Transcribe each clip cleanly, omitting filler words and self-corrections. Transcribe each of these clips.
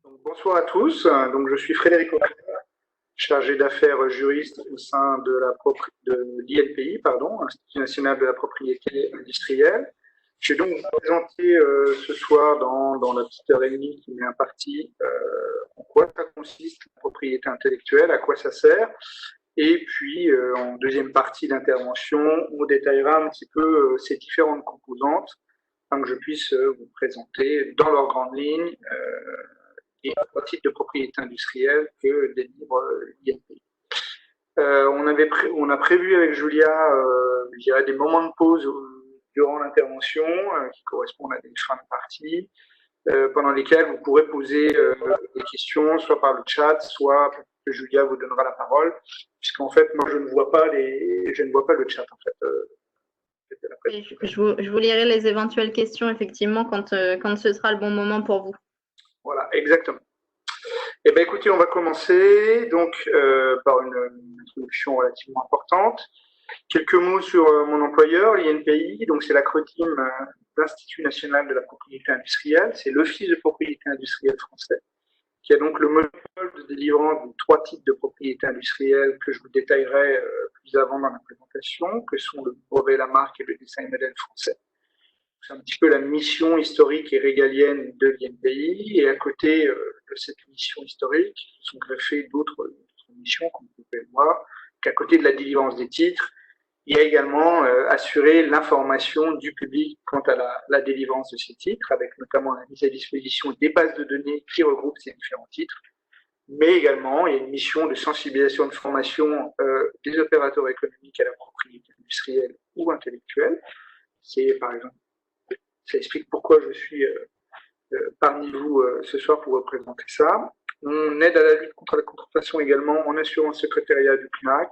Donc, bonsoir à tous. Donc, je suis Frédéric Auclair, chargé d'affaires juriste au sein de l'INPI, Institut national de la propriété industrielle. Je vais donc vous présenter ce soir dans la petite heure et demie qui m'est impartie en quoi ça consiste la propriété intellectuelle, à quoi ça sert. Et puis, en deuxième partie d'intervention, on détaillera un petit peu ces différentes composantes afin que je puisse vous présenter dans leurs grandes lignes et trois types de propriété industrielle que délivre l'INPI. On a prévu avec Julia, je dirais, des moments de pause durant l'intervention qui correspondent à des fins de partie, pendant lesquels vous pourrez poser des questions, soit par le chat, soit que Julia vous donnera la parole, puisqu'en fait, moi, je ne vois pas le chat, en fait. Je vous lirai les éventuelles questions, effectivement, quand ce sera le bon moment pour vous. Voilà, exactement. Eh bien, écoutez, on va commencer donc par une introduction relativement importante. Quelques mots sur mon employeur, l'INPI. Donc, c'est l'acronyme d'Institut national de la propriété industrielle. C'est l'Office de propriété industrielle français, qui a donc le monopole de délivrance de trois types de propriété industrielle que je vous détaillerai plus avant dans la présentation, que sont le brevet, la marque et le dessin et modèle français. C'est un petit peu la mission historique et régalienne de l'INPI. Et à côté de cette mission historique, sont greffées d'autres missions, comme vous pouvez le voir, qu'à côté de la délivrance des titres, il y a également assurer l'information du public quant à la délivrance de ces titres, avec notamment la mise à disposition des bases de données qui regroupent ces différents titres. Mais également, il y a une mission de sensibilisation et de formation des opérateurs économiques à la propriété industrielle ou intellectuelle. C'est, par exemple, ça explique pourquoi je suis parmi vous ce soir pour vous présenter ça. On aide à la lutte contre la contrefaçon également en assurant le secrétariat du CNAC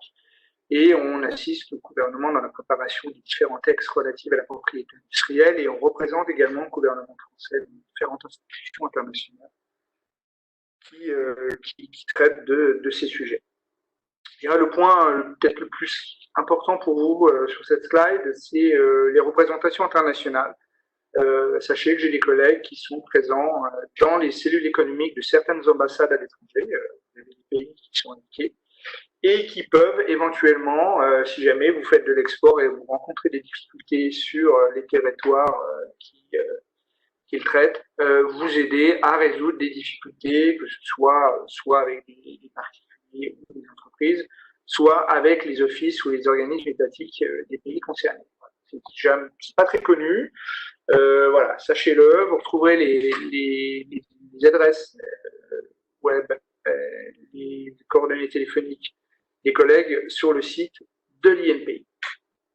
et on assiste au gouvernement dans la préparation des différents textes relatifs à la propriété industrielle et on représente également le gouvernement français dans différentes institutions internationales qui traitent de ces sujets. Je dirais le point peut-être le plus important pour vous sur cette slide, c'est les représentations internationales. Sachez que j'ai des collègues qui sont présents dans les cellules économiques de certaines ambassades à l'étranger, des pays qui sont indiqués, et qui peuvent éventuellement, si jamais vous faites de l'export et vous rencontrez des difficultés sur les territoires qu'ils traitent, vous aider à résoudre des difficultés, que ce soit avec des particuliers ou des entreprises, soit avec les offices ou les organismes étatiques des pays concernés. C'est pas très connu. Voilà, sachez-le, vous retrouverez les adresses web, les coordonnées téléphoniques des collègues sur le site de l'INPI.